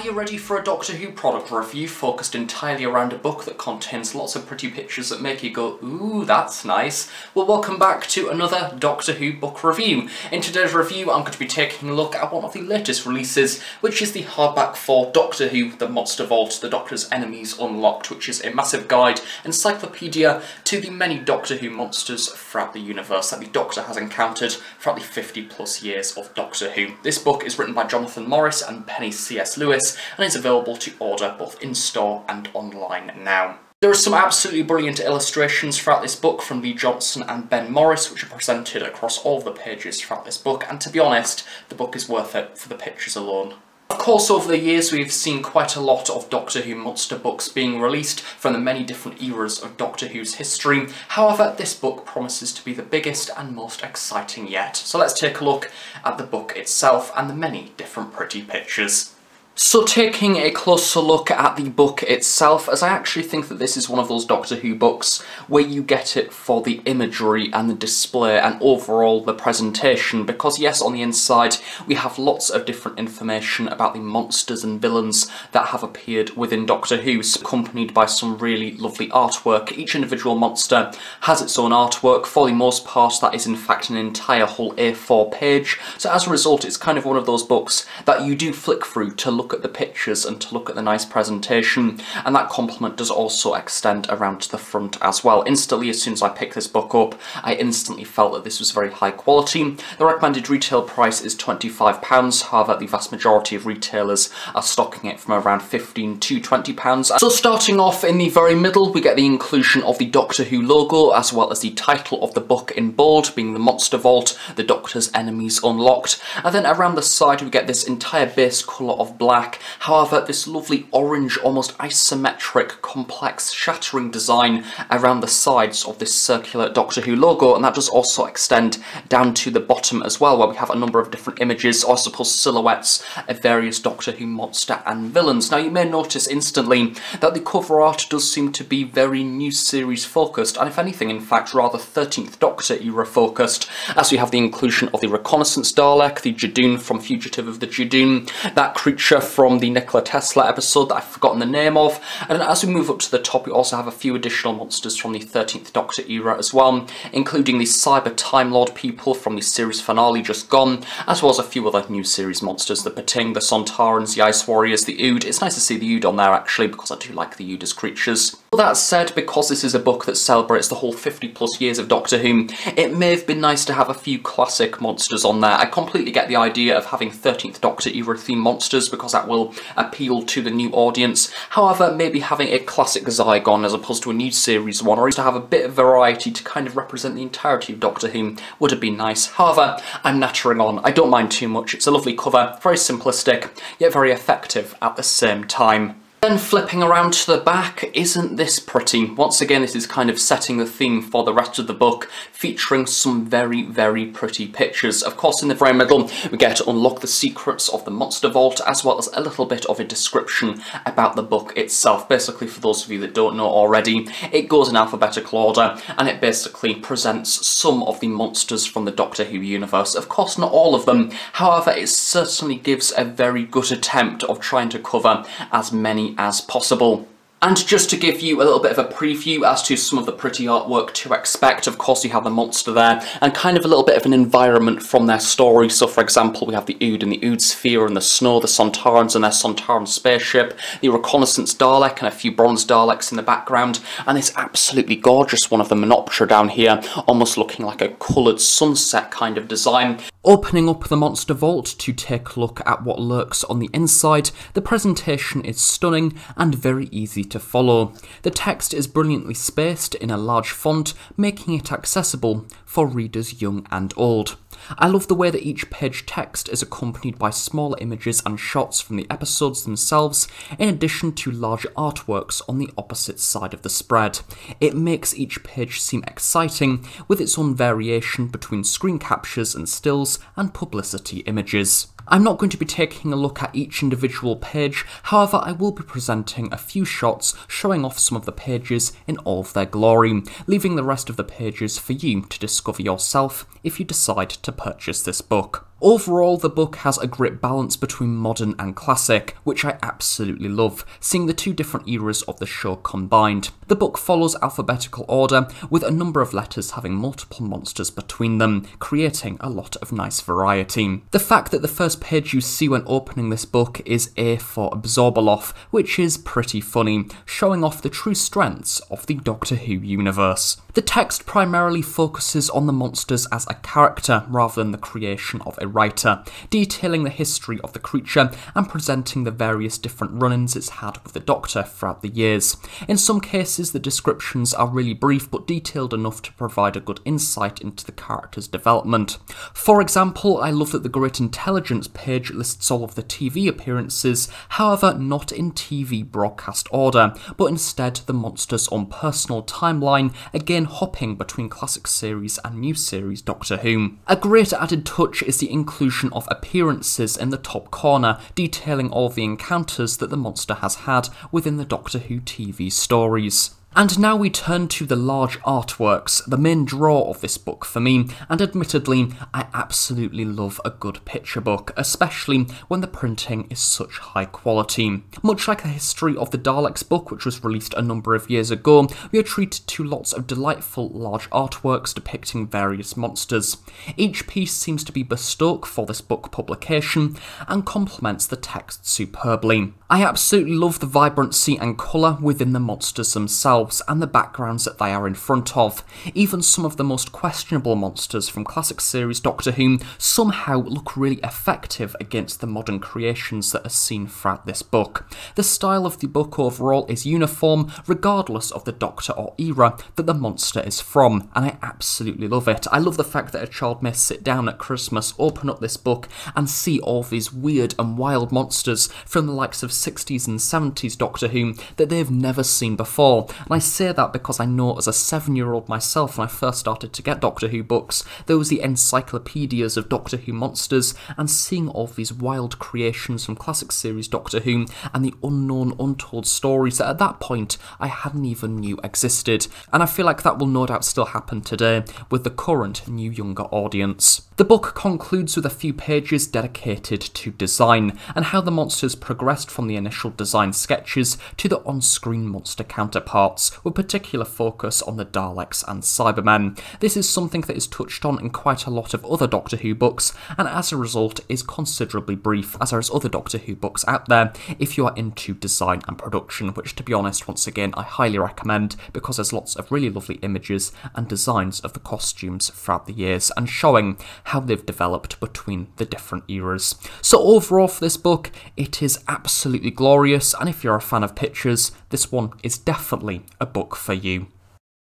you ready for a Doctor Who product review focused entirely around a book that contains lots of pretty pictures that make you go, ooh, that's nice? Well, welcome back to another Doctor Who book review. In today's review, I'm going to be taking a look at one of the latest releases, which is the hardback for Doctor Who, The Monster Vault, The Doctor's Enemies Unlocked, which is a massive guide, encyclopedia to the many Doctor Who monsters throughout the universe that the Doctor has encountered throughout the 50+ years of Doctor Who. This book is written by Jonathan Morris and Penny C.S. Lewis, and is available to order both in-store and online now. There are some absolutely brilliant illustrations throughout this book from Lee Johnson and Ben Morris, which are presented across all of the pages throughout this book, and to be honest, the book is worth it for the pictures alone. Of course, over the years we've seen quite a lot of Doctor Who monster books being released from the many different eras of Doctor Who's history. However, this book promises to be the biggest and most exciting yet. So let's take a look at the book itself and the many different pretty pictures. So taking a closer look at the book itself, as I actually think that this is one of those Doctor Who books where you get it for the imagery and the display and overall the presentation, because yes, on the inside we have lots of different information about the monsters and villains that have appeared within Doctor Who, accompanied by some really lovely artwork. Each individual monster has its own artwork. For the most part, that is in fact an entire whole A4 page, so as a result it's kind of one of those books that you do flick through to look at the pictures and to look at the nice presentation, and that compliment does also extend around to the front as well. Instantly, as soon as I picked this book up, I instantly felt that this was very high quality. The recommended retail price is £25, however the vast majority of retailers are stocking it from around £15 to £20. So starting off in the very middle, we get the inclusion of the Doctor Who logo, as well as the title of the book in bold, being The Monster Vault, The Doctor's Enemies Unlocked, and then around the side we get this entire base colour of black. However, this lovely orange, almost isometric, complex, shattering design around the sides of this circular Doctor Who logo, and that does also extend down to the bottom as well, where we have a number of different images, or I suppose silhouettes, of various Doctor Who monster and villains. Now you may notice instantly that the cover art does seem to be very new series focused, and if anything, in fact, rather 13th Doctor era focused, as we have the inclusion of the Reconnaissance Dalek, the Judoon from Fugitive of the Judoon, that creature from the Nikola Tesla episode that I've forgotten the name of, and as we move up to the top we also have a few additional monsters from the 13th Doctor era as well, including the Cyber Time Lord people from the series finale just gone, as well as a few other new series monsters, the Pating, the Sontarans, the Ice Warriors, the Ood. It's nice to see the Ood on there actually, because I do like the Ood as creatures. With that said, because this is a book that celebrates the whole 50+ years of Doctor Who, it may have been nice to have a few classic monsters on there. I completely get the idea of having 13th Doctor era themed monsters, because that will appeal to the new audience. However, maybe having a classic Zygon as opposed to a new series one, or to have a bit of variety to kind of represent the entirety of Doctor Who, would have been nice. However, I'm nattering on. I don't mind too much. It's a lovely cover, very simplistic, yet very effective at the same time. Then flipping around to the back, isn't this pretty? Once again, this is kind of setting the theme for the rest of the book, featuring some very, very pretty pictures. Of course, in the very middle, we get to unlock the secrets of the Monster Vault, as well as a little bit of a description about the book itself. Basically, for those of you that don't know already, it goes in alphabetical order, and it basically presents some of the monsters from the Doctor Who universe. Of course, not all of them. However, it certainly gives a very good attempt of trying to cover as many as possible. And just to give you a little bit of a preview as to some of the pretty artwork to expect, of course you have the monster there, and kind of a little bit of an environment from their story. So for example, we have the Ood and the Ood Sphere and the snow, the Sontarans and their Sontaran spaceship, the Reconnaissance Dalek and a few bronze Daleks in the background, and this absolutely gorgeous one of the Menoptera down here, almost looking like a coloured sunset kind of design. Opening up the Monster Vault to take a look at what lurks on the inside, the presentation is stunning and very easy to follow. The text is brilliantly spaced in a large font, making it accessible for readers young and old. I love the way that each page text is accompanied by small images and shots from the episodes themselves, in addition to large artworks on the opposite side of the spread. It makes each page seem exciting, with its own variation between screen captures and stills and publicity images. I'm not going to be taking a look at each individual page, however I will be presenting a few shots showing off some of the pages in all of their glory, leaving the rest of the pages for you to discover yourself if you decide to purchase this book. Overall, the book has a great balance between modern and classic, which I absolutely love, seeing the two different eras of the show combined. The book follows alphabetical order, with a number of letters having multiple monsters between them, creating a lot of nice variety. The fact that the first page you see when opening this book is A for Absorbaloff, which is pretty funny, showing off the true strengths of the Doctor Who universe. The text primarily focuses on the monsters as a character rather than the creation of a writer, detailing the history of the creature and presenting the various different run-ins it's had with the Doctor throughout the years. In some cases, the descriptions are really brief but detailed enough to provide a good insight into the character's development. For example, I love that the Great Intelligence page lists all of the TV appearances, however not in TV broadcast order, but instead the monster's own personal timeline, again hopping between classic series and new series Doctor Who. A great added touch is the inclusion of appearances in the top corner, detailing all the encounters that the monster has had within the Doctor Who TV stories. And now we turn to the large artworks, the main draw of this book for me, and admittedly, I absolutely love a good picture book, especially when the printing is such high quality. Much like the History of the Daleks book, which was released a number of years ago, we are treated to lots of delightful large artworks depicting various monsters. Each piece seems to be bespoke for this book publication, and complements the text superbly. I absolutely love the vibrancy and colour within the monsters themselves, and the backgrounds that they are in front of. Even some of the most questionable monsters from classic series Doctor Who somehow look really effective against the modern creations that are seen throughout this book. The style of the book overall is uniform, regardless of the Doctor or era that the monster is from, and I absolutely love it. I love the fact that a child may sit down at Christmas, open up this book, and see all these weird and wild monsters from the likes of 60s and 70s Doctor Who that they've never seen before. And I say that because I know as a 7-year-old myself, when I first started to get Doctor Who books, there was the encyclopedias of Doctor Who monsters, and seeing all these wild creations from classic series Doctor Who and the unknown, untold stories that at that point I hadn't even knew existed. And I feel like that will no doubt still happen today with the current new younger audience. The book concludes with a few pages dedicated to design, and how the monsters progressed from the initial design sketches to the on-screen monster counterparts, with particular focus on the Daleks and Cybermen. This is something that is touched on in quite a lot of other Doctor Who books, and as a result is considerably brief, as there is other Doctor Who books out there if you are into design and production, which to be honest, once again, I highly recommend, because there's lots of really lovely images and designs of the costumes throughout the years, and showing how they've developed between the different eras. So overall for this book, it is absolutely glorious, and if you're a fan of pictures, this one is definitely a book for you.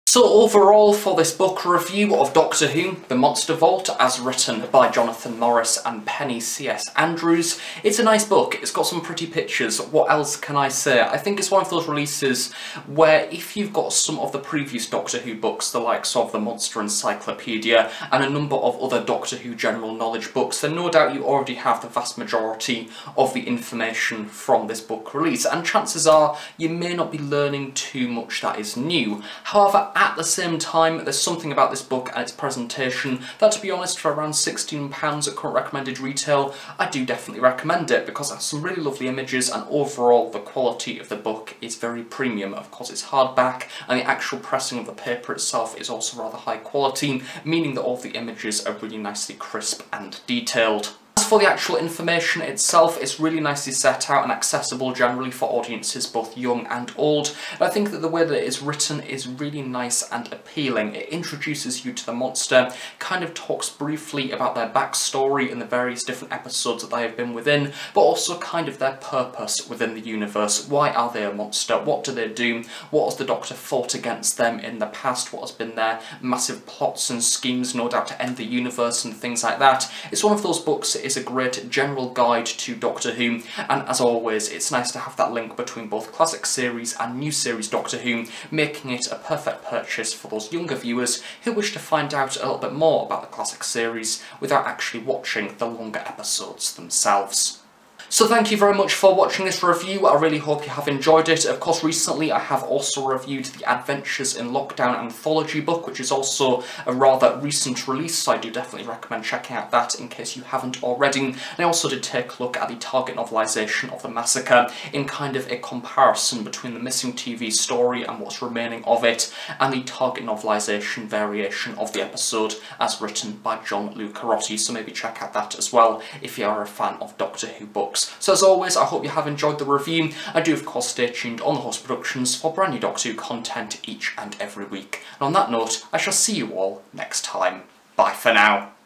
So overall for this book review of Doctor Who, The Monster Vault, as written by Jonathan Morris and Penny C.S. Andrews, it's a nice book, it's got some pretty pictures, what else can I say? I think it's one of those releases where if you've got some of the previous Doctor Who books, the likes of the Monster Encyclopedia and a number of other Doctor Who general knowledge books, then no doubt you already have the vast majority of the information from this book release, and chances are you may not be learning too much that is new. However, at the same time, there's something about this book and its presentation that, to be honest, for around £16 at current recommended retail, I do definitely recommend it, because it has some really lovely images, and overall the quality of the book is very premium. Of course, it's hardback, and the actual pressing of the paper itself is also rather high quality, meaning that all the images are really nicely crisp and detailed. As for the actual information itself, it's really nicely set out and accessible generally for audiences both young and old, and I think that the way that it is written is really nice and appealing. It introduces you to the monster, kind of talks briefly about their backstory and the various different episodes that they have been within, but also kind of their purpose within the universe. Why are they a monster? What do they do? What has the Doctor fought against them in the past? What has been their massive plots and schemes, no doubt, to end the universe and things like that? It's one of those books that is a great general guide to Doctor Who, and as always, it's nice to have that link between both classic series and new series Doctor Who, making it a perfect purchase for those younger viewers who wish to find out a little bit more about the classic series without actually watching the longer episodes themselves. So thank you very much for watching this review. I really hope you have enjoyed it. Of course, recently I have also reviewed the Adventures in Lockdown anthology book, which is also a rather recent release, so I do definitely recommend checking out that in case you haven't already. And I also did take a look at the target novelisation of The Massacre in kind of a comparison between the missing TV story and what's remaining of it, and the target novelisation variation of the episode as written by John Le Carrotti, so maybe check out that as well if you are a fan of Doctor Who books. So as always, I hope you have enjoyed the review. I do of course stay tuned on The Host Productions for brand new Doctor Who content each and every week. And on that note, I shall see you all next time. Bye for now.